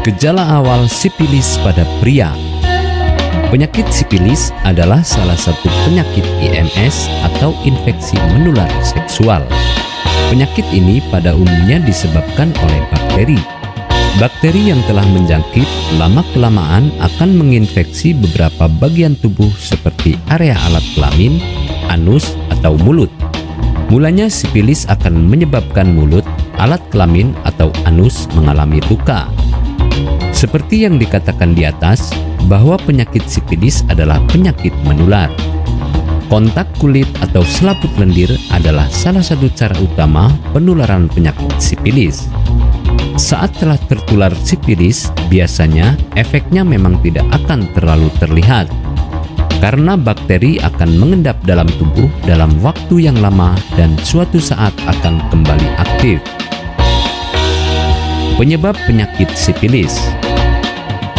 Gejala awal sipilis pada pria. Penyakit sipilis adalah salah satu penyakit IMS atau infeksi menular seksual. Penyakit ini pada umumnya disebabkan oleh bakteri. Bakteri yang telah menjangkit lama-kelamaan akan menginfeksi beberapa bagian tubuh seperti area alat kelamin, anus, atau mulut. Mulanya sipilis akan menyebabkan mulut, alat kelamin, atau anus mengalami luka. Seperti yang dikatakan di atas, bahwa penyakit sipilis adalah penyakit menular. Kontak kulit atau selaput lendir adalah salah satu cara utama penularan penyakit sipilis. Saat telah tertular sipilis, biasanya efeknya memang tidak akan terlalu terlihat, karena bakteri akan mengendap dalam tubuh dalam waktu yang lama dan suatu saat akan kembali aktif. Penyebab penyakit sipilis.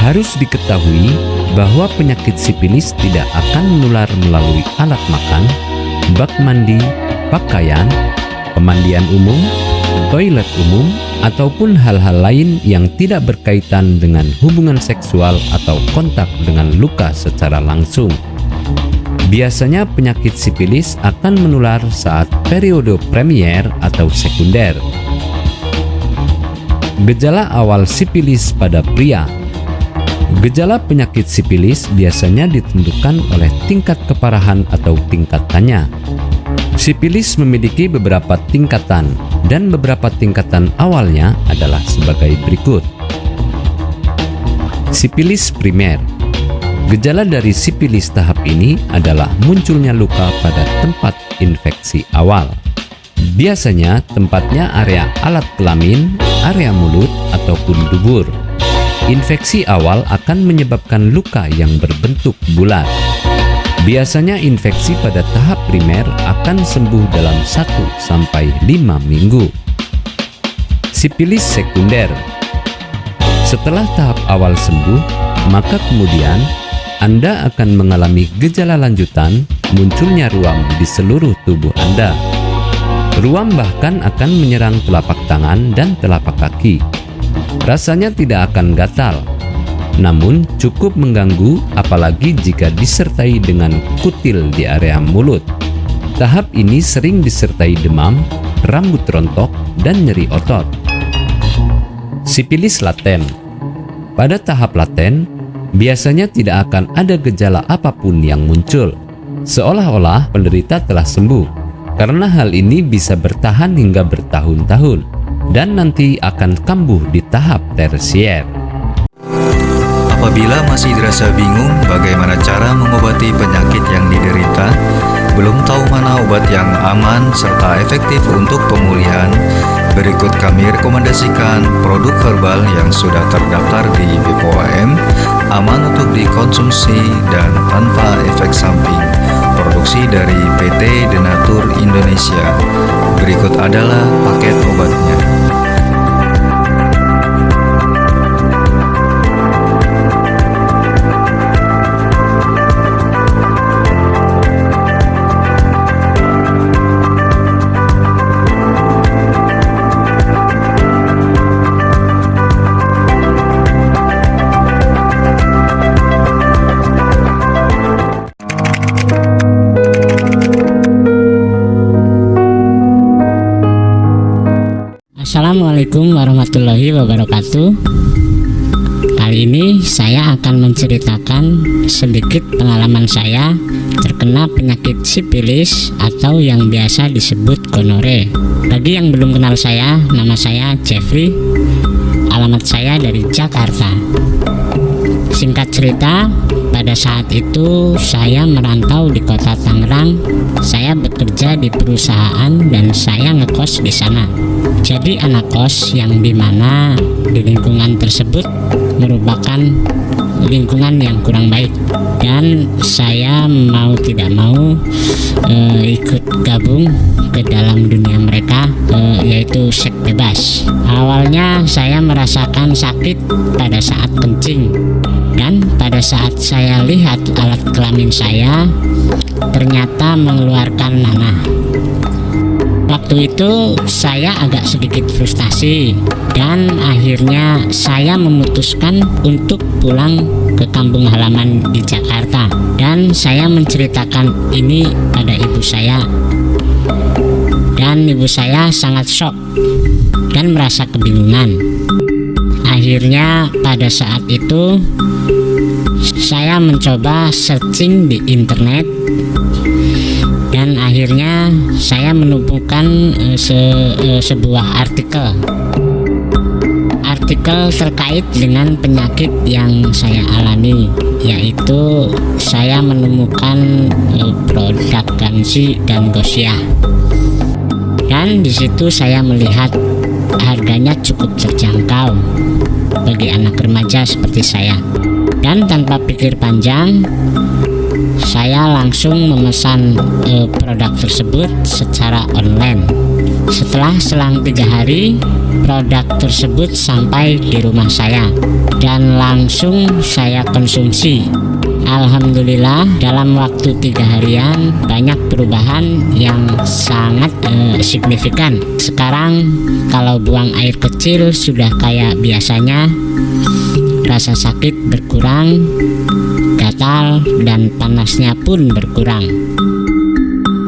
Harus diketahui bahwa penyakit sipilis tidak akan menular melalui alat makan, bak mandi, pakaian, pemandian umum, toilet umum, ataupun hal-hal lain yang tidak berkaitan dengan hubungan seksual atau kontak dengan luka secara langsung. Biasanya penyakit sipilis akan menular saat periode premier atau sekunder. Gejala awal sipilis pada pria. Gejala penyakit sipilis biasanya ditentukan oleh tingkat keparahan atau tingkatannya. Sipilis memiliki beberapa tingkatan, dan beberapa tingkatan awalnya adalah sebagai berikut. Sipilis primer. Gejala dari sipilis tahap ini adalah munculnya luka pada tempat infeksi awal. Biasanya tempatnya area alat kelamin, area mulut, ataupun dubur. Infeksi awal akan menyebabkan luka yang berbentuk bulat. Biasanya infeksi pada tahap primer akan sembuh dalam 1-5 minggu. Sipilis sekunder. Setelah tahap awal sembuh, maka kemudian Anda akan mengalami gejala lanjutan munculnya ruam di seluruh tubuh Anda. Ruam bahkan akan menyerang telapak tangan dan telapak kaki. Rasanya tidak akan gatal, namun cukup mengganggu apalagi jika disertai dengan kutil di area mulut. Tahap ini sering disertai demam, rambut rontok, dan nyeri otot. Sipilis laten. Pada tahap laten, biasanya tidak akan ada gejala apapun yang muncul, seolah-olah penderita telah sembuh, karena hal ini bisa bertahan hingga bertahun-tahun dan nanti akan kambuh di tahap tersier. Apabila masih dirasa bingung bagaimana cara mengobati penyakit yang diderita, belum tahu mana obat yang aman serta efektif untuk pemulihan, berikut kami rekomendasikan produk herbal yang sudah terdaftar di BPOM, aman untuk dikonsumsi dan tanpa efek samping. Produksi dari PT Denatur Indonesia. Berikut adalah paket obatnya. Assalamualaikum warahmatullahi wabarakatuh. Kali ini saya akan menceritakan sedikit pengalaman saya terkena penyakit sipilis atau yang biasa disebut gonore. Bagi yang belum kenal saya, nama saya Jeffrey. Alamat saya dari Jakarta. Singkat cerita, pada saat itu saya merantau di kota Tangerang. Saya bekerja di perusahaan dan saya ngekos di sana. Jadi anak kos yang dimana di lingkungan tersebut merupakan lingkungan yang kurang baik, dan saya mau tidak mau ikut gabung ke dalam dunia mereka, yaitu seks bebas. Awalnya saya merasakan sakit pada saat kencing, dan pada saat saya lihat alat kelamin saya ternyata mengeluarkan nanah. Waktu itu saya agak sedikit frustasi dan akhirnya saya memutuskan untuk pulang ke kampung halaman di Jakarta, dan saya menceritakan ini pada ibu saya. Dan ibu saya sangat shock dan merasa kebingungan. Akhirnya pada saat itu saya mencoba searching di internet, dan akhirnya saya menemukan sebuah artikel terkait dengan penyakit yang saya alami, yaitu saya menemukan produk Gangsi dan Gosiah. Dan di situ saya melihat harganya cukup terjangkau bagi anak remaja seperti saya. Dan tanpa pikir panjang, saya langsung memesan produk tersebut secara online. Setelah selang 3 hari, produk tersebut sampai di rumah saya dan langsung saya konsumsi. Alhamdulillah, dalam waktu 3 harian banyak perubahan yang sangat signifikan. Sekarang kalau buang air kecil sudah kayak biasanya, rasa sakit berkurang, gatal dan panasnya pun berkurang.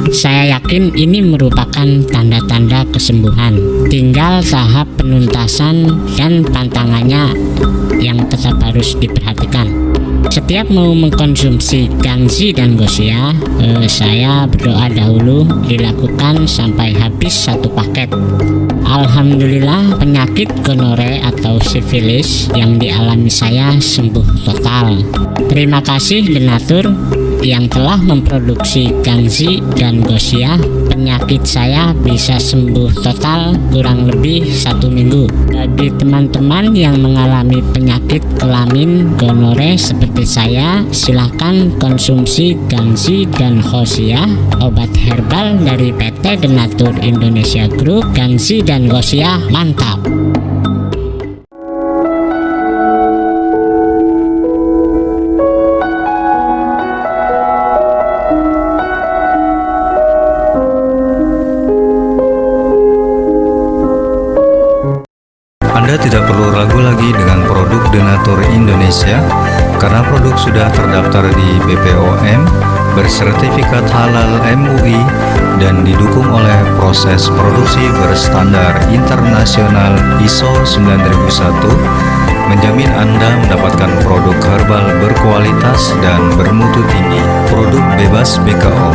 Saya yakin ini merupakan tanda-tanda kesembuhan. Tinggal tahap penuntasan dan pantangannya yang tetap harus diperhatikan. Setiap mau mengkonsumsi Gangsi dan Gosiah, saya berdoa dahulu dilakukan sampai habis 1 paket. Alhamdulillah, penyakit gonore atau sifilis yang dialami saya sembuh total. Terima kasih donatur yang telah memproduksi Gangsi dan Gosiah. Penyakit saya bisa sembuh total kurang lebih 1 minggu. Bagi teman-teman yang mengalami penyakit kelamin gonore seperti saya, silahkan konsumsi Gangsi dan Gosiah, obat herbal dari PT Denatur Indonesia Group. Gangsi dan Gosiah mantap. Anda tidak perlu ragu lagi dengan produk Denatur Indonesia karena produk sudah terdaftar di BPOM, bersertifikat halal MUI, dan didukung oleh proses produksi berstandar internasional ISO 9001, menjamin Anda mendapatkan produk herbal berkualitas dan bermutu tinggi. Produk bebas BKO.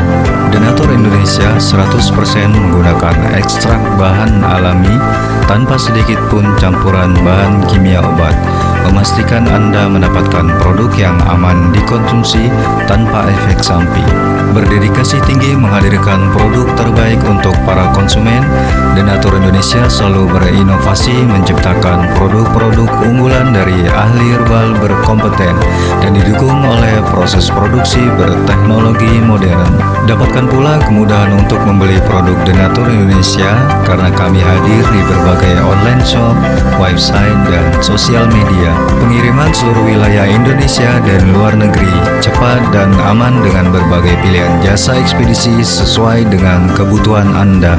Denatur Indonesia 100% menggunakan ekstrak bahan alami tanpa sedikit pun campuran bahan kimia obat, memastikan Anda mendapatkan produk yang aman dikonsumsi tanpa efek samping. Berdedikasi tinggi menghadirkan produk terbaik untuk para konsumen, Denatur Indonesia selalu berinovasi menciptakan produk-produk unggulan dari ahli herbal berkompeten dan didukung oleh proses produksi berteknologi modern. Dapatkan pula kemudahan untuk membeli produk Denatur Indonesia karena kami hadir di berbagai online shop, website, dan sosial media. Pengiriman seluruh wilayah Indonesia dan luar negeri cepat dan aman dengan berbagai pilihan jasa ekspedisi sesuai dengan kebutuhan Anda.